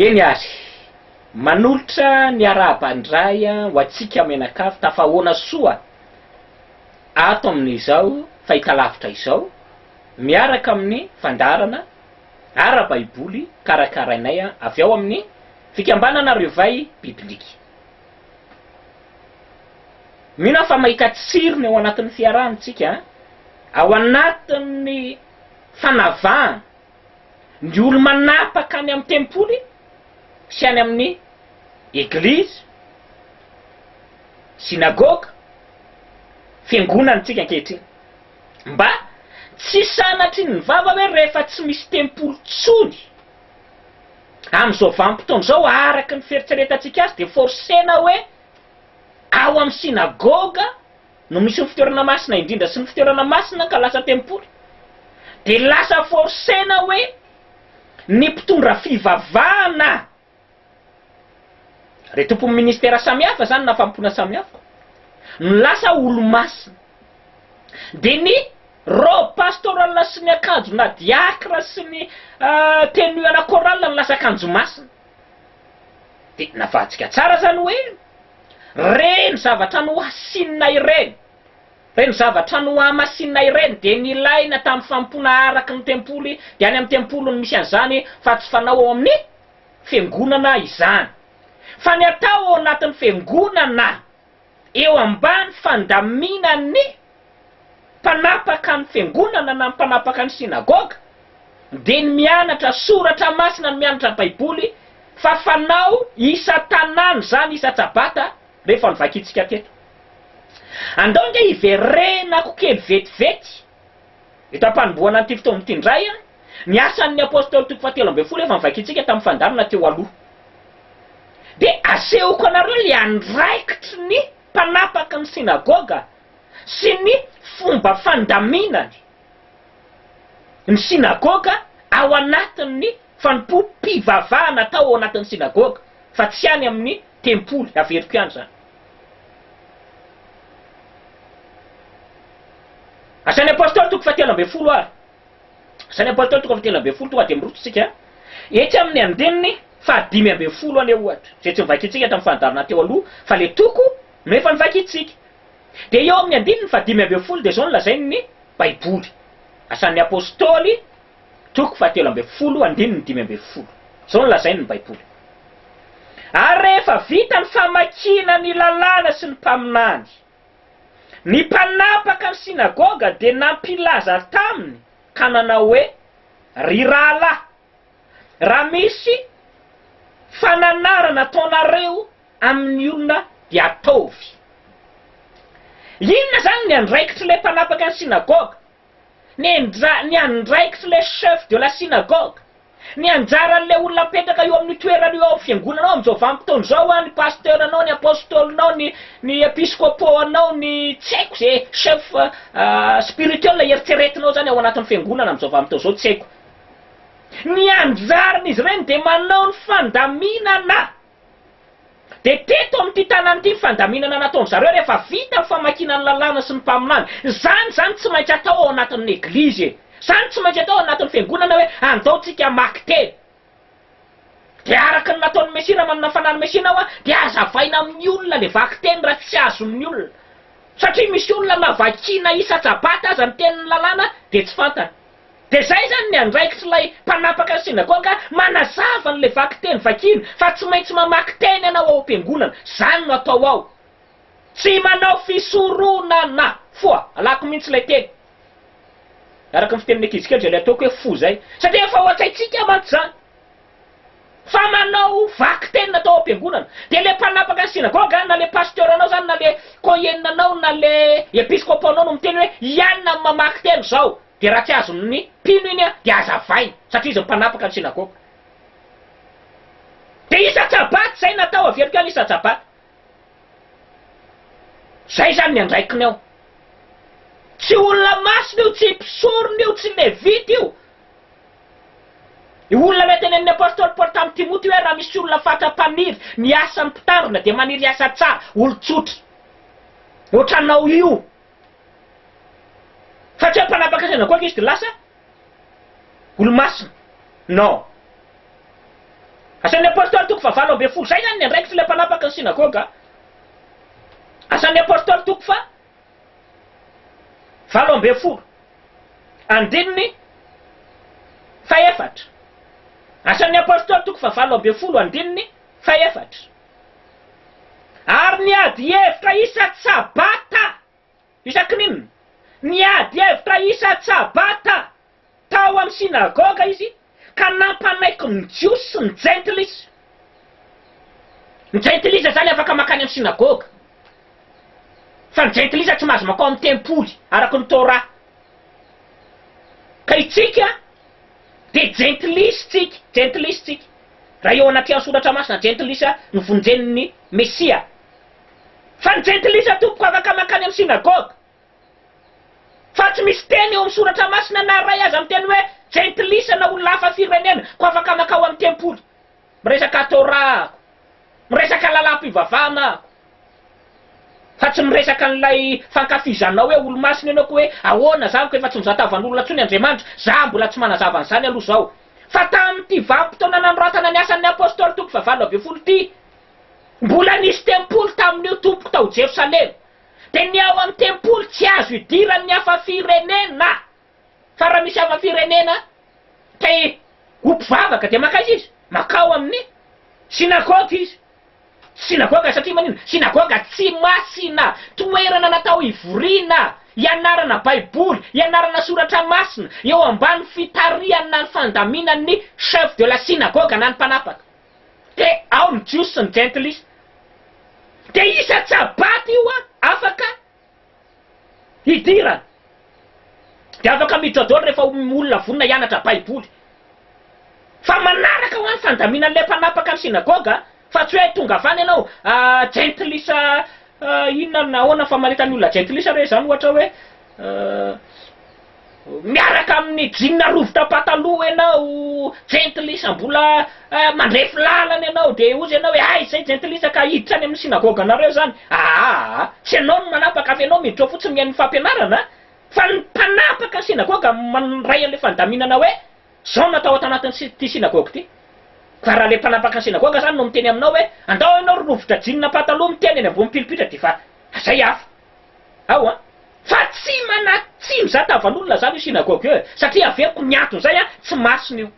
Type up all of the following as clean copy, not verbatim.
eny azy manolotra ny araham-pandray ho atsika menakafo tafahoana soa ato amin'izao fahitalavitra izao miaraka amin'ny fandarana ara-baiboly karakarainay avy ao amin'ny fikambanana revay biblika. Mino fa mahita tsirony ao anatin'ny fiarahantsika ao anatin'ny fanavahana ny olo manapaka any amin'ny tempoly sy any amin'ny eglizy, sinagoga, fiangonana tsika ankehitriny mba tsy sanatry ny vava hoe rehefa tsy misy tempoly tsony amin'izao vanim-potoana zao araky ny fieritreretantsika azy de forsena hoe ao amin'ny sinagoga no misy ny fitoerana masina indrindra sy ny fitoerana masina ka lasa tempoly, de lasa forsena hoe ny mpitondra fivavahana re tompon'ny ministera samihafa zany na fampona samihafa no lasa olo-masina, de ny robe pastoral sy ny akanjo na diakra sy ny tenue ana choral no lasa akanjo masina. De navatsika tsara zany hoe reny zavatra no asinina ireny, reny zavatra no amasinina ireny de nilaina tamin'ny fampona araky ny tempoly, de any amin'ny tempoly no misy an'izany fa tsy fanao ao amin'ny fiangonana izany, fa ny atao ao anatin'ny fiangonana eo ambany fandaminan'ny mpanapaka ny fiangonana na mpanapaka ny sinagoga de ny mianatra soratra masina, ny mianatra baiboly fa fanao isa-tanàny zany isa-tsabata rehefa nivakitsika teto. Andao nge iverenako kely vetivety eto ampanomboana an'ity fotoana ity indray ny asan'ny apôstôly toko 17 efa nivakitsika tamin'ny fandarana teo aloha, de asehoko anareo le andraikitry ny mpanapaka ny sinagoga sy ny fomba fandaminany ny sinagoga ao anatin'ny fanompo-pivavahana atao ao anatin'ny sinagoga fa tsy any amin'ny tempoly averiko ihany zany. Asan'ny apôstôly toko 17 ary asan'ny apôstôly toko 17 tonga de mirototsika etsy amin'ny andininy 15 any ohatra zay tsy nivakitsika tamin'ny fandarana teo aloha fa le toko no efa nivakitsika, de eo amin'ny andininy 15 de zao nolazainy ny baiboly. Asan'ny apôstôly toko 17 andininy 15 zao nolazainy ny baiboly. Ary rehefa vita ny famakina ny lalàna sy ny mpaminany, ny mpanapaka ny sinagoga de nampilaza taminy ka nanao hoe ry rahalahy, raha misy fananarana ataonareo amin'ny olona de ataovy. Inona zany ny andraikitry le mpanapaka ny sinagoga, ny andraikitry le chef de la synagogue, ny anjaran'le olona mipetraka eo amin'ny toerana eo amin'ny fiangonanao amin'izao vanim-potoana zao ny pasteur anao, ny apôstôlinao, ny episcopo anao, ny tsy haiko zay chef spirituel eritreretinao zany ao anatin'ny fiangonana amin'izao vanim-potoana zao tsy haiko. Ny anjarany izy ireny de manao ny fandaminana, de teto amin'ity tanàn'ity fandaminana nataony zareo rehefa vita ny famakinany lalàna sy ny mpaminany, zany tsy maintsy atao ao anatin'ny eglizy, zany tsy maintsy atao ao anatin'ny fiangonana hoe andaotsika maky teny. De araky ny nataon'ny Mesia raha manana fanany Mesia nao de azavaina amin'ny olona le vaky teny raha tsy azon'ny olona, satria misy olona navakina isa-tsabata aza ny tenin'ny lalàna de tsy fantany. De zay zany ny andraikitry lay mpanapaka ny sinagoga manazava n'le vaky teny vakina fa tsy maintsy mamaky teny ianao ao am-piangonana, zany no atao ao, tsy manao fisoronana foa, alako mihitsy lay teny araky ny fitenin'ny ankizy zay le ataoko hoe fo zay, satria efa ho atsaitsika mantsy zany fa manao vaky teny natao am-piangonana. De le mpanapaka ny sinagoga na le pasteur anao zany na le koyenina anao na le episcopo anao no miteny hoe ianona mamaky teny zao, de raha tsy azon'ny mpino iny de azavainy satria izy mpanapaka ny sinagoga. De isa-tsabaty zay natao averiko any isa-tsabaty, zay zany ny andraikiny ao, tsy olona masina io, tsy mpisorona io, tsy levity io. I olona le tenen'ny apôstôly Paoly tamin'ny Timoty hoe raha misy olona fatra-paniry ny asan'ny mpitandrina de maniry asa tsara, olo-tsotra ohatranao io. Fa tsy mpanapaka sinagoga izy de lasa olo-masina, non. Asa Asan'ny apôstôly toko fa 20 zay zany ny andraikitra le mpanapaka ny sinagoga. Asan'ny apôstôly toko fa 20 andininy faefatra. Asan'ny apôstôly toko fa 20 andininy faefatra. Ary niady hevitra isa-tsabata isaky ninona? Niady hevitra isa-tsabata tao amin'ny sinagoga izy ka nampanaiky ny jiosy sy ny jentilisa. Ny jentilisa zany afaka makany amin'ny sinagoga. Fa ny jentilisa tsy mahazo makao amin'ny tempoly araky ny Torah. Ka itsika de jentilisa. Raha eo anaty soratra masina jentilisa ny vonjen'ny Mesia. Fa ny jentilisa tompoko afaka makany amin'ny sinagoga. Fa tsy misy teny eo amin'ny soratra masina na ray aza amin'ny teny hoe jentilisa na olona hafa firenena ko afaka makao amin'ny tempoly. Miresaka Torah, miresaka lalam-pivavahana. Fa tsy miresaka an'ilay fankafizanao hoe olo-masina ianao ko hoe ahoana zany ko efa tsy mizatavan'olona tsony Andriamanitra, za mbola tsy manazava an'izany aloha zao. Fa tamin'ity vanim-potoana nanoratana ny asan'ny apôstôly toko fa 20 ty, mbola nisy tempoly tamin'io tompoko tao Jerosalema. De ny ao amin'ny tempoly tsy azo idiran'ny hafa firenena. Fa raha misy hafa firenena te hompivavaka de makaizy izy, makao amin'ny sinagoga izy. Sinagoga satria manino? Sinagoga tsy masina, toerana natao ivoriana, ianarana baiboly, ianarana soratra masina, eo ambany fitariana ny fandaminan'ny chef de la synagogue na ny mpanapaka. De ao ny jiosy sy ny jentilisa. De isa-tsabata io afaka idirana. De afaka midrodro rehefa olona vonina ianatra baiboly. Fa manaraka ho an'ny fandaminan'le mpanapaka amin'ny sinagoga. Fa tsy hoe tonga avany ianao jentilisa inona nahoana fa mahita ny olona jentilisa re zany ohatra hoe miaraka amin'ny jean rovitra pataloha ianao jentilisa mbola mandrefy lalana ianao de ozy ianao hoe ay zay jentilisa ka hiditra any amin'ny sinagoga nareo zany. Tsy ianao no manapaka fa ianao miditra fotsiny mihain'ny fampianarana. Fa ny mpanapaka ny sinagoga mandray an'le fandaminana hoe zao natao ato anatin'ity sinagoga ty. Fa raha le mpanapaka ny sinagoga zany no miteny aminao hoe andao ianao rovitra jean pataloha miteny eny ambony pilipitra de fa zay hafa. Ao fa tsy mizatavan'olona zany io sinagoga io satria averiko miantony zay tsy masina io.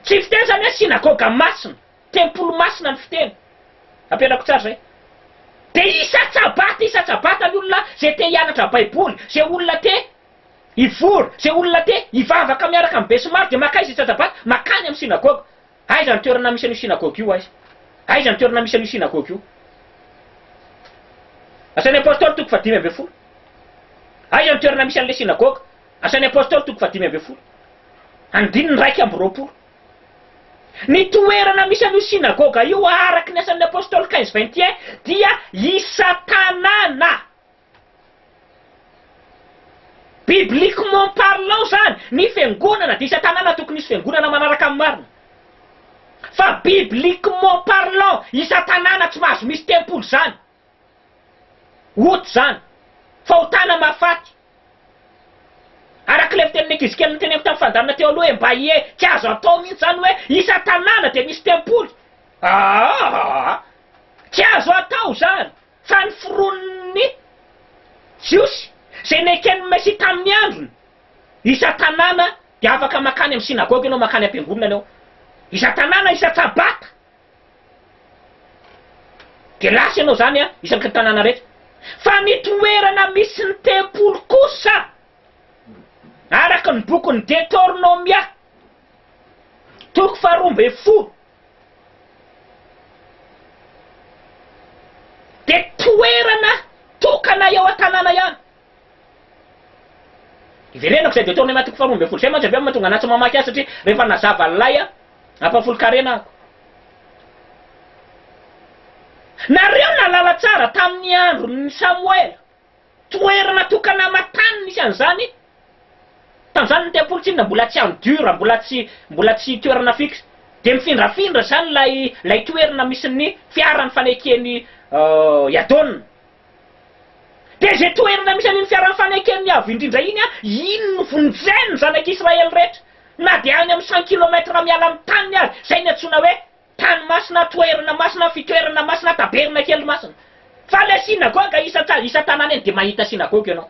Tsy fiteny zany hoe sinagoga masina, tempoly masina ny fiteny. Ampianako tsara zay. De isa-tsabata ny olona zay te hianatra baiboly, zay olona te ivory, zay olona te hivavaka miaraka amin'ny besimaro de makaizy isa-tsabata makany amin'ny sinagoga. Aiza ny toerana misy an'io sinagoga io aiza? Aiza ny toerana misy an'io sinagoga io? Asan'ny apôstôly toko fa 10. Aiza ny toerana misy an'le sinagoga? Asan'ny apôstôly toko fa 10. Andininy 2:20. Ny toerana misy an'io sinagoga io araky ny asan'ny apôstôly 15:21 dia isa-tanàna. Bibliquement parlant zany, ny fiangonana de isa-tanàna tokony misy fiangonana manaraka amin'ny marina. Fa bibliquement parlant, isa-tanàna tsy mahazo misy tempoly zany. Oto zany, fa ho tana mafaty. Araky le fitenin'ny Ekizikiely teneniko tamin'ny fandarana teo aloha mba tsy azo atao mihitsy zany hoe isa-tanàna de misy tempoly. Tsy azo atao zany. Fa ny firon'ny jiosy zay nekeny Mesia tamin'ny androny, isa-tanàna de afaka makany amin'ny sinagoga ianao, makany am-piangonana ianao. Isa-tanàna, isa-tsabata. De lasa ianao zany isaky ny tanàna rehetra. Fa ny toerana misy ny tempoly kosa araky ny bokin'ny Deutéronomia toko fa 12 de toerana tokana eo an-tanàna ihany. Iverenako zay Deutéronomia toko fa 12 zay mantsy avy amin'ny mahatonga anazy mamaky azy satria rehefa nazava lay ampafolo-karena ako. Nareo nalala tsara tamin'ny andron'ny Samuel, toerana tokana matany nisy an'izany. Tamin'izany ny tempoly tsinona mbola tsy andura, mbola tsy toerana fixe. De mifindrafindra zany lay toerana misy ny fiarany fanekeny Yadon. De zay toerana misy an'iny fiarany fanekeny avy indrindra iny no vonjeny zanak'Israely rehetra. na dia any amin'ny 100 kilometra miala amin'ny tany azy, zay ny antsoina hoe tany masina, toerana masina, fitoerana masina, taberina kely masina. Fa le sinagoga isa tanàna eny dia mahita sinagoga ianao.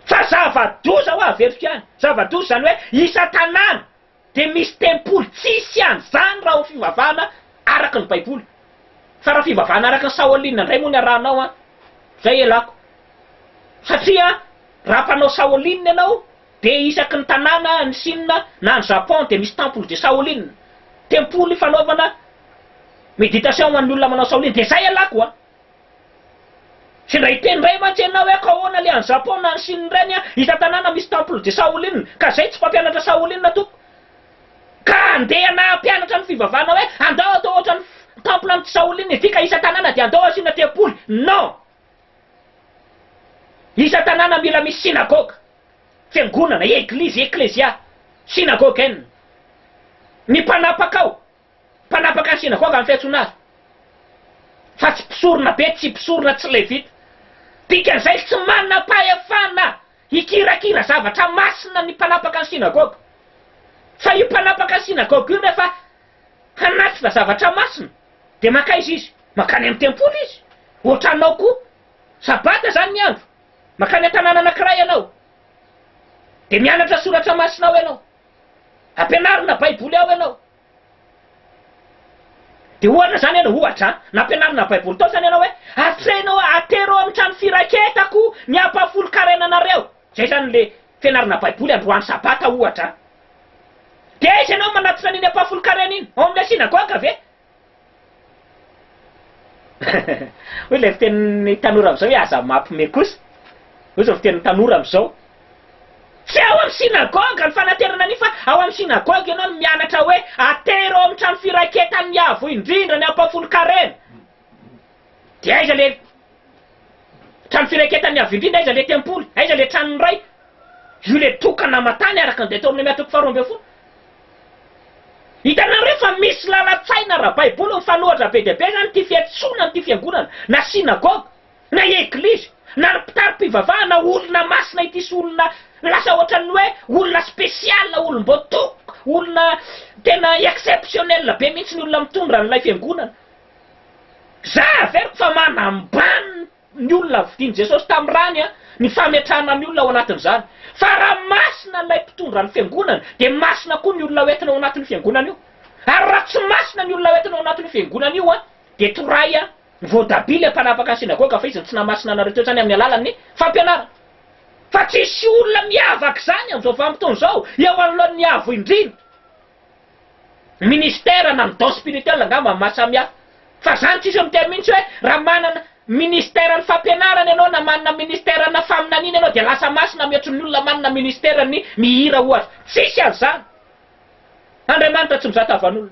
Fa zava-doza ho averiko any, zava-doza zany hoe isa tanàna dia misy tempoly tsisy an'izany raha ho fivavahana araka ny baiboly. Fa raha fivavahana araka ny saolinina indray moa ny arahanao a, zay elako. Satria raha mpanao saolinina ianao dia isaky ny tanàna ny Chine na ny Japon dia misy tempoly de saolinina, tempoly fanaovana méditation ho an'ny olona manao saolinina, dia zay elako a. Sy ndray teny ray mantsy ianao hoe ka ahoana le any Japon na ny Chine reny a, isa tanàna misy tempoly de saolinina, ka zay tsy mpampianatra saolinina toko. Ka andeha na mpianatra ny fivavahana hoe andao atao ohatra ny temple amin'ny saolinina ity ka isa tanàna dia andao asiana tempoly. Non! Isa tanàna mila misy sinagoga, fiangonana, eglizy, eklesia, sinagoga eny. Ny mpanapaka ao, mpanapaka ny sinagoga amin'ny fiantsona azy. Fa tsy mpisorona be, tsy mpisorona tsy levita. Dikan'izay tsy manam-pahefana hikirakira zavatra masina ny mpanapaka ny sinagoga. Fa io mpanapaka ny sinagoga io rehefa hanatitra zavatra masina dia makaiza izy, makany amin'ny tempoly izy. Ohatra anao koa, sabata zany ny andro, makany an-tanàna anankiray ianao, dia mianatra soratra masina ao ianao, ampianarina baiboly ao ianao. Dia ohatra zany ianao, ohatra na ampianarina baiboly tao zany ianao hoe atrenao atero amin'ny trano firaketako ny ampafolo-karenanareo. Zay zany le fianarana baiboly androany sabata ohatra. Dia izy ianao manatitra an'iny ampafolo-karena iny ao amin'ilay sinagoga ve? Hoy ilay fitenin'ny tanora amin'izao hoe aza mampime kosa. Hoy izao fitenin'ny tanora amin'izao. Tsy ao amin'ny sinagoga ny fanaterana an'iny fa ao amin'ny sinagoga ianao no mianatra hoe atero amin'ny trano firaketan'ny avo indrindra ny ampafolo-karena. Dia aiza le trano firaketan'ny avo indrindra, aiza le tempoly, aiza le tranony ray. Io le tokana matany araka ny Deutéronome atoko 12. Hitanao rehefa misy lalan-tsaina raha baiboly mifanohitra be dia be zany ty fiantsonana, ty fiangonana, na sinagoga, na eglizy, na mpitary-pivavahana, olona masina ity sy olona lasa ohatran'ny hoe olona spesial, olom-boatoko, olona tena exceptionnel be mihitsy ny olona mitondra n'ilay fiangonana. Za veriko fa manambany ny olona vidiany Jesosy tamin'ny rany a, ny fametrahana ny olona ao anatin'izany. Fa raha masina ilay mpitondra ny fiangonana dia masina koa ny olona hoentina ao anatin'ny fiangonana io. Ary raha tsy masina ny olona hoentina ao anatin'ny fiangonana io a, dia toray a voatabia le mpanapaka ny sinagoga fa izy tsy namasina anareo teo zany amin'ny alalan'ny fampianarana. Fa tsisy olona miavaka zany amin'izao vanim-potoana izao eo anoloan'ny avo indrindra. Ministera na ny don spirituel angamba mahasamihafa. Fa zany tsisy miteny mihitsy hoe raha manana ministera ny fampianarana ianao na manana ministera na faminaniana ianao dia lasa masina mihoatra ny olona manana ministera ny mihira ohatra. Tsisy an'izany. Andriamanitra tsy mizatavan'olona.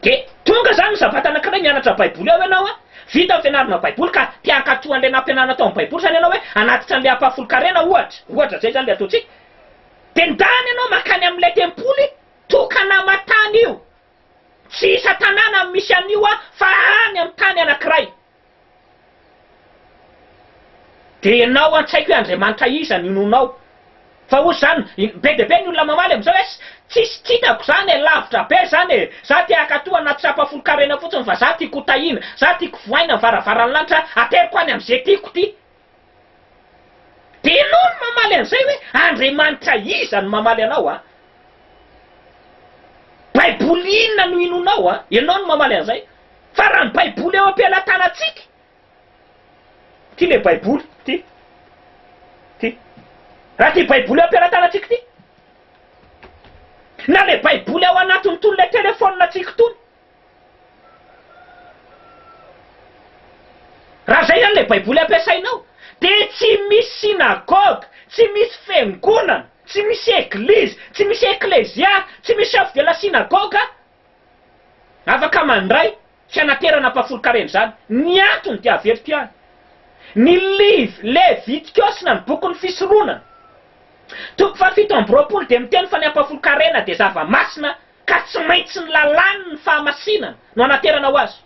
Dia tonga zany ny zavata anankiray mianatra baiboly ao ianao a, vita ny fianarana baiboly ka te hankatohan'ilay nampianarana tao amin'ny baiboly zany ianao hoe anatitra an'ilay ampafolo-karena ohatra zay zany le ataontsika. Dia ndany ianao makany amin'ilay tempoly tokana matany io. Tsy isa tanàna misy an'io a fa any amin'ny tany anankiray. Dia ianao an-tsaiko hoe Andriamanitra iza ny nonao. Fa hoy zany be dia be ny olona mamaly amin'izao hoe tsisy kitako zany e, lavitra be zany e, za te hakatoha anaty ampafolo-karena fotsiny fa za tiako tahina, za tiako voaina ny varavaran'ny lanitra, ateriko any amin'izay tiako ty. Dia ianao no mamaly an'izay hoe Andriamanitra iza ny mamaly anao a. Baiboly inona no inonao a, ianao no mamaly an'izay. Fa raha ny baiboly eo am-pialantanantsika. Ty le baiboly, ty. Raha ty baiboly eo am-pialantanantsika ty. Na le baiboly ao anatiny tony le telefoninatsika tony. Raha zay zany le baiboly ampiasainao, dia tsy misy sinagoga, tsy misy fiangonana, tsy misy eglizy, tsy misy eklesia, tsy misy chef de la sinagoga afaka mandray fianaterana ampafolo-karena zany. Ny antony dia averiko ihany. Ny livre Levitikos na ny boky ny fisorohana 7:20 dia miteny fa ny ampafolo-karena dia zava-masina ka tsy maintsy ny lalàny ny fahamasinana no anaterana ho azy.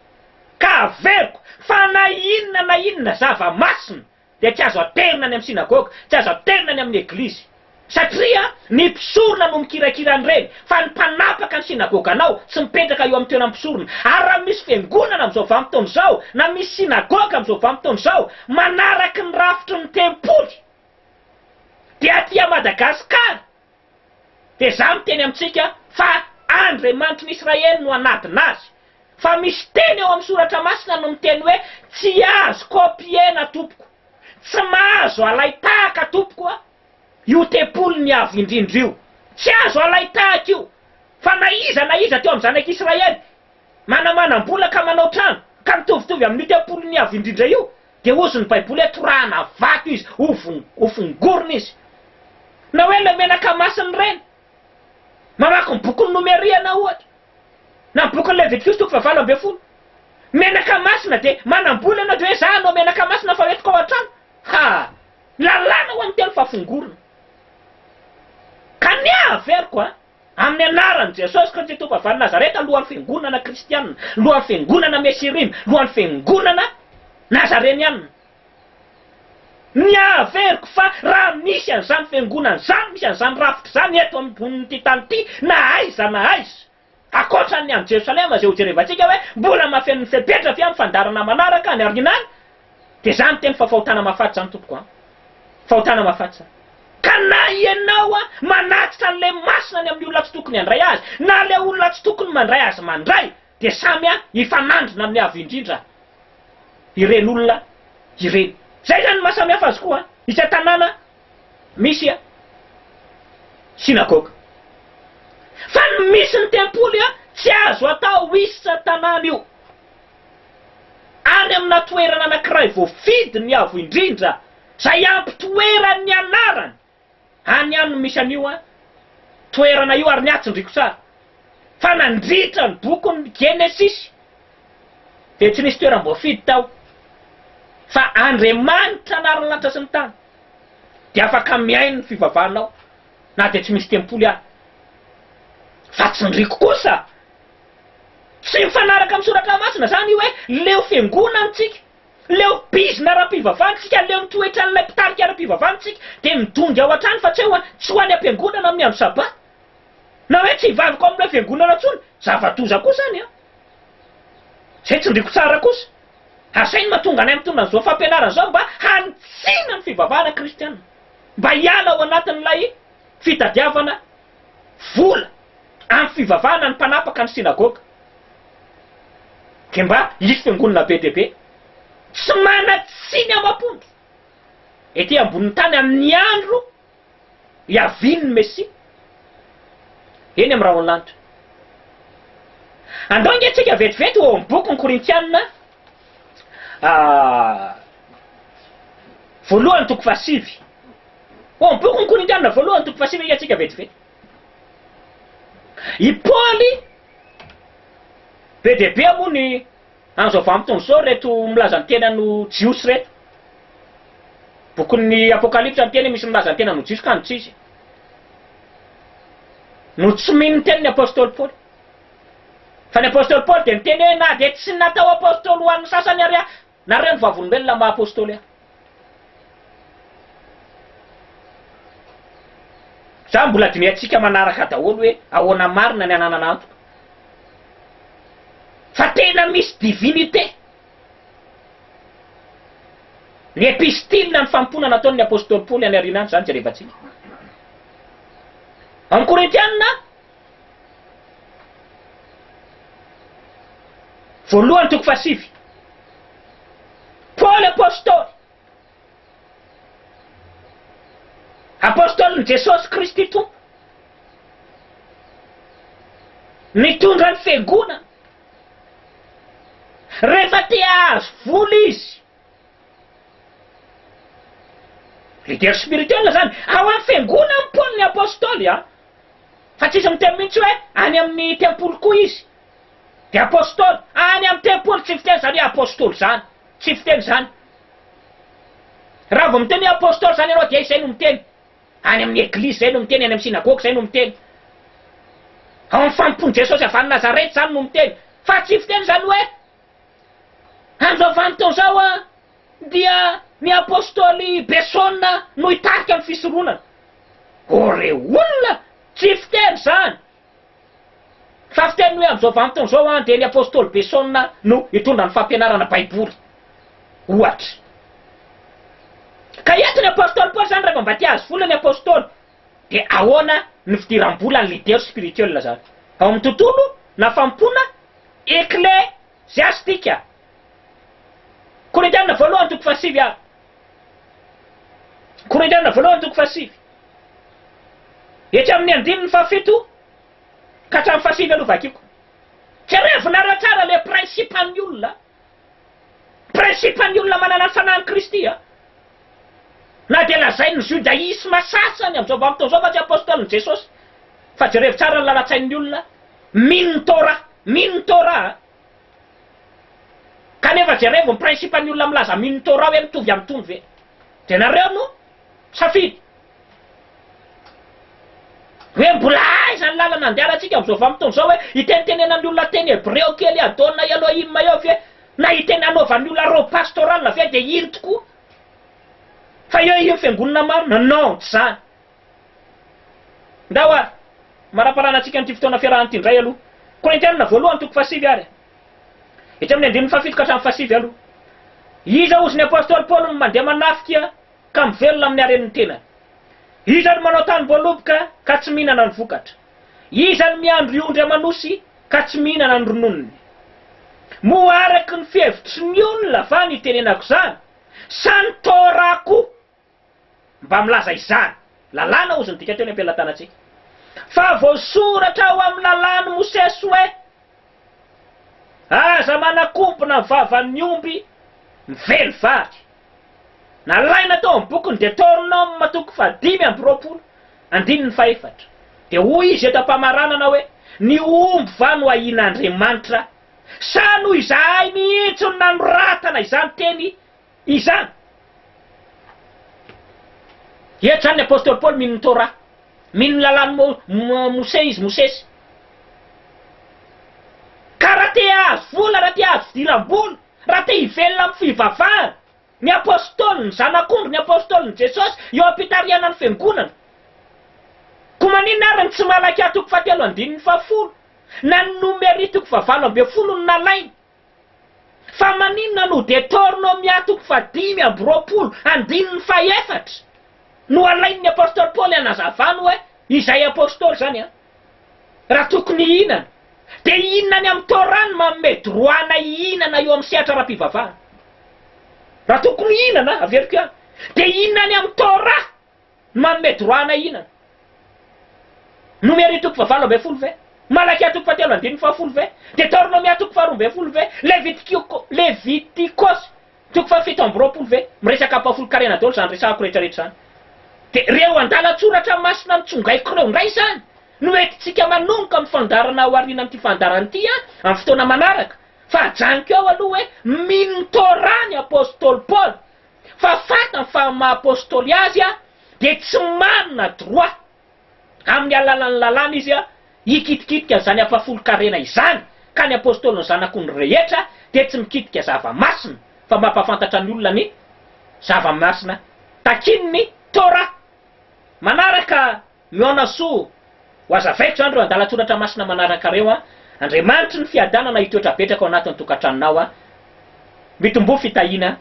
Ka averiko fa na inona zava-masina dia tsy azo aterina any amin'ny sinagoga, tsy azo aterina any amin'ny eglizy. Satria ny mpisorona no mikirakirany reny, fa ny mpanapaka ny sinagoganao sy mipetraka eo amin'ny toerana mpisorona. Ary raha misy fiangonana amin'izao vanim-potoana izao, na misy sinagoga amin'izao vanim-potoana izao, manaraky ny rafitry ny tempoly, dia aty Madagasikara, dia za miteny amintsika fa Andriamanitry ny Israely no anatina azy. Fa misy teny eo amin'ny soratra masina no miteny hoe tsy azo kopiena tompoko, tsy mahazo alaitahaka tompoko io tempoly ny avy indrindra io, tsy azo alaitahaka io. Fa na iza teo amin'ny zanak'Israely manambola ka manao trano ka mitovitovy amin'ny tempoly ny avy indrindra io, dia ozy ny baiboly hoe torahana vato izy, ofongorona izy. Na hoe le menaka masiny reny, mamaky ny bokin'ny Nomeriana ohatra, na ny bokin'ny Levitikos 7:20, menaka masina dia manambola ianao dia hoe za anao menaka masina fa entiko ao an-trano. Ha! Lalàna ho amin'ny telo fafongorona. Ka ny averiko amin'ny anaran'i Jesosy Kristy Tovavany Nazareta, lohan'ny fiangonana kristianina, lohan'ny fiangonana mesirina, lohan'ny fiangonana nazarenianina. Ny averiko fa raha misy an'izany fiangonana zany, misy an'izany rafitra zany eto amin'ny tany ity, na aiza, akoatran'ny any Jerosalema izay ho jerevantsika hoe mbola mafen'ny fepetra fi amin'ny fandarana manaraka ny arinany, dia zany teny fa fahotana mafaty zany tompoko. Fahotana mafaty zany. Ka na ianao manatitra an'le masina ny amin'ny olona tsy tokony handray azy, na le olona tsy tokony mandray azy mandray, dia samy ifanandrina amin'ny avy indrindra ireny olona ireny. Zay zany mahasamy hafa azy koa, isa tanàna misy sinagoga. Fa ny misy ny tempoly tsy azo atao isa tanàna io. Any amina toerana anankiray voafidy ny avo indrindra, zay ampitoeran'ny anarany, any no misy an'io toerana io, ary niatsindriko tsara. Fa nandritra ny bokin'ny Genesis dia tsy nisy toerana voafidy tao, fa Andriamanitra anarany lanitra sy ny tany, dia afaka miaino ny fivavahanao, na dia tsy misy tempoly any. Fa tsindriko kosa tsy mifanaraka amin'ny soratra masina zany io hoe leo fiangonantsika, leo bizina ara-pivavahantsika, leo mitoetra an'ilay mpitarika ara-pivavahantsika, dia midongy ao an-trano fa tsy ho any am-piangonana amin'ny andro sabata, na hoe tsy hivaviko amin'ilay fiangonana tsony, zava-doza kosa any zay tsindriko tsara kosa. Asainy mahatonga anay mitondra an'izao fampianarana zao mba hanitsina ny fivavahana kristianina, mba hiala ao anatin'ilay fitadiavana vola amin'ny fivavahana ny mpanapaka ny sinagoga, dia mba hisy fiangonana be dia be tsy manatsiny amam-pondro ety ambonin'ny tany amin'ny andro hiavian'ny Mesia eny amin'ny rahona lanitra. Andao nge vetivety eo amin'ny boky ny Korintianina voalohany toko 7. Eo amin'ny boky ny Korintianina voalohany toko 7 nge vetivety. I Paoly be dia be moa ny an'izao vanim-potoana izao reto milaza ny tena no jiosy reto. Bokin'ny Apokalipsa ny teny misy milaza ny tena no jiosy ka no tsy izy. No tsy mino ny tenin'ny apôstôly Paoly. Fa ny apôstôly Paoly dia miteny hoe na dia tsy natao apôstôly ho an'ny sasany ary nareo ny vavolombelona maha-apôstôly za mbola diniantsika manaraka daholo hoe ahoana marina ny ananana antoka. Fa tena misy divinité. Ny epistile ny fampona nataon'ny apôstôly Paoly any arinany zany jerevantsika. Amin'ny Korintianina voalohany toko 7. Paoly apôstôly Jesosy Kristy tompo, mitondra ny fiangonana. Rehefa te ahazo vola izy, leader spirituel zany, ao amin'ny fiangonana ny Paoly ny apôstôly fa tsy izy miteny mihitsy hoe any amin'ny tempoly koa izy dia apôstôly, any amin'ny tempoly tsy fiteny zany apôstôly zany, tsy fiteny zany. Raha vao miteny apôstôly zany ianao dia izay no miteny any amin'ny eglizy, zay no miteny any amin'ny sinagoga, zay no miteny ao amin'ny fampony Jesosy avy any Nazareta, zany no miteny. Fa tsy fiteny zany hoe amin'izao vanim-potoana zao dia ny apôstôly Besona no hitarika ny fisoronana. Ore olona tsy fiteny zany. Fa fiteny hoe am'izao vanim-potoana zao dia ny apôstôly Besona no hitondra ny fampianarana baiboly ohatra. Ka eto ny apôstôly Paoly zany rehefa mba tia azy vola ny apôstôly dia ahoana ny fidiram-bola ny leader spirituel zany ao amin'ny tontolo na fampona ecclésiastika. Korintiana voalohany toko fasivy a. Korintiana voalohany toko fasivy. Etỳ amin'ny andininy fafito ka hatramin'ny fasivy aloha vakiko. Jerevina tsara le principan'ny olona. Principan'ny olona manana ny fanahin'i Kristy a. Na dia lazain'ny judaïsme sasany amin'izao vanim-potoana zao fa tsy apôstôlin'i Jesosy. Fa jerevy tsara ny lalatsain'ny olona. Mino Torah. Kanefa jerevy ny principan'ny olona milaza mino Torah hoe mitovy amin'ny tony ve. Dia nareo no safidy. Hoe mbola aiza ny lalana andehanantsika amin'izao vanim-potoana zao hoe itenitenenan'ny olona teny hébreo kely Adona Elohim eo ve na hiteny anaovan'ny olona rô pastoral ve dia ino tokoa. Fa eo io fiangonana marina non tsy zany. Ndao a maraparana antsika nyity fotoana fiarahana ty indray aloha. Korintiana voalohany toko fasivy ary. Etỳ amin'ny andininy fafito ka hatramin'ny fasivy aloha. Iza ozy ny apôstôly Paoly no mandeha manafika ka mivelona amin'ny haren'ny tenany. Iza no manao tany voaloboka ka tsy mihinana ny vokatra. Iza no miandro iondry amanosy ka tsy mihinana ny rononony. Moa araky ny fihevitry ny olona fa ny tenenako zany. Sany torako mba milaza izany. Lalàna ozy ny dika teo ny ampelatanatsika. Fa voasoratra ao amin'ny lalàny Mosesy hoe aza manakompona ny vavan'ny omby mively vary. Nalaina tao amin'ny bokyny Deutéronome toko 5:24. Dia hoy izy eto am-pamaranana hoe ny omby va no ahian'Andriamanitra sa noho izahay mihitsy no nanoratana izany teny izany. Eto zany ny apôstôly Paoly mino ny Torah, mino ny lalàny Mosesy. Ka raha te azo vola, raha te azo fidiram-bola, raha te hivelona amin'ny fivavahana, ny apôstôly ny zanak'ondry, ny apôstôly ny Jesosy eo am-pitariana ny fiangonana. Ko maninona ary ny tsy malaky ahy toko 7:10 na ny numéri toko 7:20 ny nalainy. Fa maninona no Deutéronome toko 5:24 no alainy ny apôstôly Paoly anazavany hoe izay apôstôly zany a. Raha tokony hihinana dia hihinana ny amin'ny Torah ny manome droana hihinana eo amin'ny sehatra ara-pivavahana. Raha tokony hihinana averiko ihany dia hihinana ny amin'ny Torah ny manome droana hihinana. Numéri toko 7:20 ve? Malakia toko 7:10 ve? Deutéronome toko 2:20 ve? Levitikos toko 7:20 ve? Miresaka ampahafolo-karena daholo zany resahako rehetrarehetra zany. Dia reo andalatsoratra masina nitsongaiko reo ndray zany no entintsika manomboka amin'ny fandarana ao aoriana amin'ity fandarana ity amin'ny fotoana manaraka. Fa ajaniko eo aloha hoe mino Torah ny apôstôly Paoly. Fa fatany fa maha-apôstôly azy dia tsy manana droit amin'ny alalan'ny lalàna izy hikitikitika zany ampahafolo-karena izany. Ka ny apôstôly ny zanak'ondry rehetra dia tsy mikitika zava-masina fa mampafantatra ny olona ny zava-masina takin'ny Torah. Manaraka miona soa ho azavaiko zany reo andalatsoratra masina manaraka reo Andriamanitra ny fiadanana hitoetra betraka ao anatin'ny tokantranonao mitombo fitahiana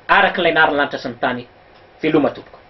araka ilay naharin'ny lanitra sy ny tany. Veloma tompoko.